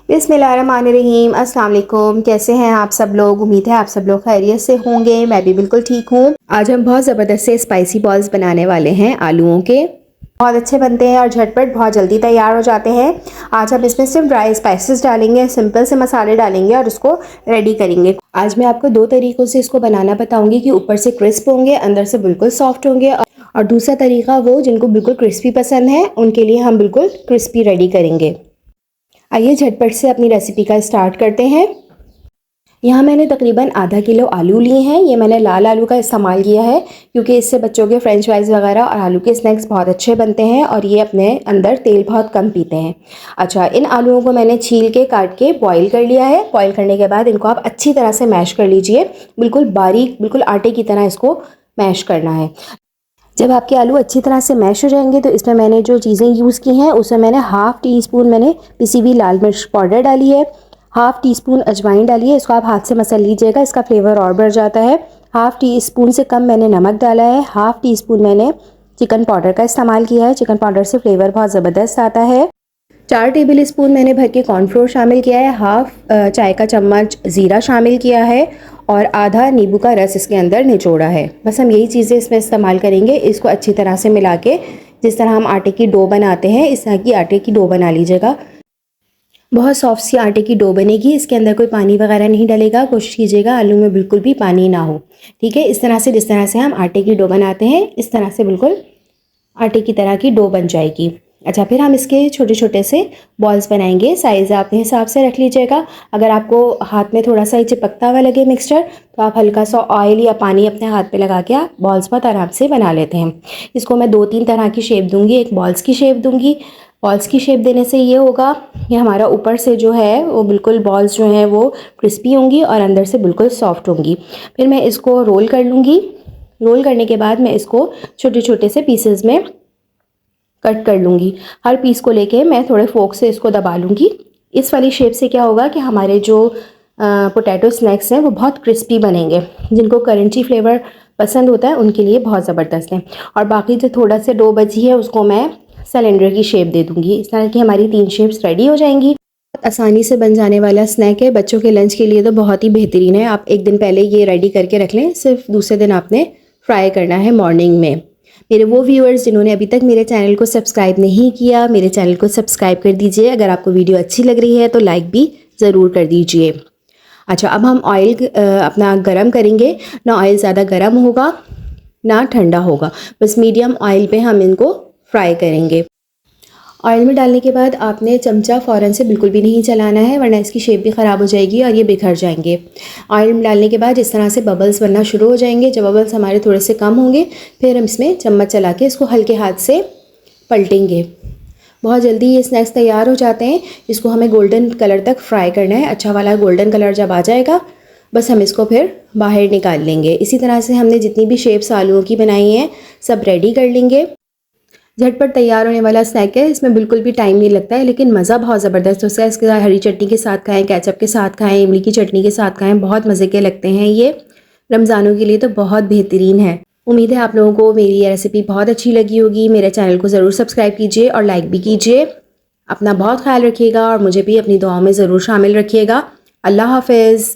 बिस्मिल्लाहिर्रहमानिर्रहीम। अस्सलाम वालेकुम। कैसे हैं आप सब लोग? उम्मीद है आप सब लोग खैरियत से होंगे। मैं भी बिल्कुल ठीक हूँ। आज हम बहुत ज़बरदस्त से स्पाइसी बॉल्स बनाने वाले हैं आलूओं के। बहुत अच्छे बनते हैं और झटपट बहुत जल्दी तैयार हो जाते हैं। आज हम इसमें सिर्फ ड्राई स्पाइसेस डालेंगे, सिंपल से मसाले डालेंगे और उसको रेडी करेंगे। आज मैं आपको दो तरीक़ों से इसको बनाना बताऊँगी कि ऊपर से क्रिस्प होंगे, अंदर से बिल्कुल सॉफ्ट होंगे। और दूसरा तरीका वो जिनको बिल्कुल क्रिस्पी पसंद है उनके लिए हम बिल्कुल क्रिस्पी रेडी करेंगे। आइए झटपट से अपनी रेसिपी का स्टार्ट करते हैं। यहाँ मैंने तकरीबन आधा किलो आलू लिए हैं। ये मैंने लाल आलू का इस्तेमाल किया है क्योंकि इससे बच्चों के फ्रेंच फ्राइज़ वगैरह और आलू के स्नैक्स बहुत अच्छे बनते हैं और ये अपने अंदर तेल बहुत कम पीते हैं। अच्छा, इन आलूओं को मैंने छील के काट के बॉईल कर लिया है। बॉईल करने के बाद इनको आप अच्छी तरह से मैश कर लीजिए, बिल्कुल बारीक, बिल्कुल आटे की तरह इसको मैश करना है। जब आपके आलू अच्छी तरह से मैश हो जाएंगे तो इसमें मैंने जो चीज़ें यूज़ की हैं उसमें मैंने हाफ़ टी स्पून मैंने पिसी हुई लाल मिर्च पाउडर डाली है, हाफ़ टी स्पून अजवाइन डाली है। इसको आप हाथ से मसल लीजिएगा, इसका फ्लेवर और बढ़ जाता है। हाफ़ टी स्पून से कम मैंने नमक डाला है। हाफ़ टी स्पून मैंने चिकन पाउडर का इस्तेमाल किया है। चिकन पाउडर से फ्लेवर बहुत ज़बरदस्त आता है। 4 टेबल स्पून मैंने भर के कॉर्नफ्लोर शामिल किया है। हाफ़ चाय का चम्मच ज़ीरा शामिल किया है और आधा नींबू का रस इसके अंदर निचोड़ा है। बस हम यही चीज़ें इसमें इस्तेमाल करेंगे। इसको अच्छी तरह से मिला के जिस तरह हम आटे की डो बनाते हैं इस तरह की आटे की डो बना लीजिएगा। बहुत सॉफ्ट सी आटे की डो बनेगी, इसके अंदर कोई पानी वगैरह नहीं डलेगा। कोशिश कीजिएगा आलू में बिल्कुल भी पानी ना हो, ठीक है। इस तरह से जिस तरह से हम आटे की डो बनाते हैं इस तरह से बिल्कुल आटे की तरह की डो बन जाएगी। अच्छा, फिर हम इसके छोटे छोटे से बॉल्स बनाएंगे। साइज़ आप अपने हिसाब से रख लीजिएगा। अगर आपको हाथ में थोड़ा सा चिपकता हुआ लगे मिक्सचर तो आप हल्का सा ऑयल या पानी अपने हाथ पे लगा के आप बॉल्स बहुत आराम से बना लेते हैं। इसको मैं 2-3 तरह की शेप दूंगी। एक बॉल्स की शेप दूंगी। बॉल्स की शेप देने से ये होगा कि हमारा ऊपर से जो है वो बिल्कुल बॉल्स जो हैं वो क्रिस्पी होंगी और अंदर से बिल्कुल सॉफ्ट होंगी। फिर मैं इसको रोल कर लूँगी। रोल करने के बाद मैं इसको छोटे छोटे से पीसेस में कट कर लूँगी। हर पीस को लेके मैं थोड़े फोक से इसको दबा लूँगी। इस वाली शेप से क्या होगा कि हमारे जो पोटैटो स्नैक्स हैं वो बहुत क्रिस्पी बनेंगे। जिनको क्रंची फ्लेवर पसंद होता है उनके लिए बहुत ज़बरदस्त है। और बाकी जो थोड़ा सा डो बची है उसको मैं सिलेंडर की शेप दे दूँगी। इस तरह की हमारी 3 शेप्स रेडी हो जाएंगी। बहुत आसानी से बन जाने वाला स्नैक है, बच्चों के लंच के लिए तो बहुत ही बेहतरीन है। आप एक दिन पहले ये रेडी करके रख लें, सिर्फ दूसरे दिन आपने फ्राई करना है मॉर्निंग में। मेरे वो व्यूअर्स जिन्होंने अभी तक मेरे चैनल को सब्सक्राइब नहीं किया, मेरे चैनल को सब्सक्राइब कर दीजिए। अगर आपको वीडियो अच्छी लग रही है तो लाइक भी ज़रूर कर दीजिए। अच्छा, अब हम ऑयल अपना गरम करेंगे। ना ऑयल ज़्यादा गरम होगा ना ठंडा होगा, बस मीडियम ऑयल पे हम इनको फ्राई करेंगे। ऑयल में डालने के बाद आपने चमचा फ़ौरन से बिल्कुल भी नहीं चलाना है वरना इसकी शेप भी ख़राब हो जाएगी और ये बिखर जाएंगे। ऑयल में डालने के बाद इस तरह से बबल्स बनना शुरू हो जाएंगे। जब बबल्स हमारे थोड़े से कम होंगे फिर हम इसमें चम्मच चला के इसको हल्के हाथ से पलटेंगे। बहुत जल्दी ये स्नैक्स तैयार हो जाते हैं। इसको हमें गोल्डन कलर तक फ्राई करना है। अच्छा वाला गोल्डन कलर जब आ जाएगा बस हम इसको फिर बाहर निकाल लेंगे। इसी तरह से हमने जितनी भी शेप्स आलूओं की बनाई हैं सब रेडी कर लेंगे। झटपट तैयार होने वाला स्नैक है, इसमें बिल्कुल भी टाइम नहीं लगता है लेकिन मज़ा बहुत ज़बरदस्त होता है। इसके साथ हरी चटनी के साथ खाएं, केचप के साथ खाएं, इमली की चटनी के साथ खाएं, बहुत मज़े के लगते हैं। ये रमज़ानों के लिए तो बहुत बेहतरीन है। उम्मीद है आप लोगों को मेरी ये रेसिपी बहुत अच्छी लगी होगी। मेरे चैनल को ज़रूर सब्सक्राइब कीजिए और लाइक भी कीजिए। अपना बहुत ख्याल रखिएगा और मुझे भी अपनी दुआओं में ज़रूर शामिल रखिएगा। अल्लाह हाफ़िज़।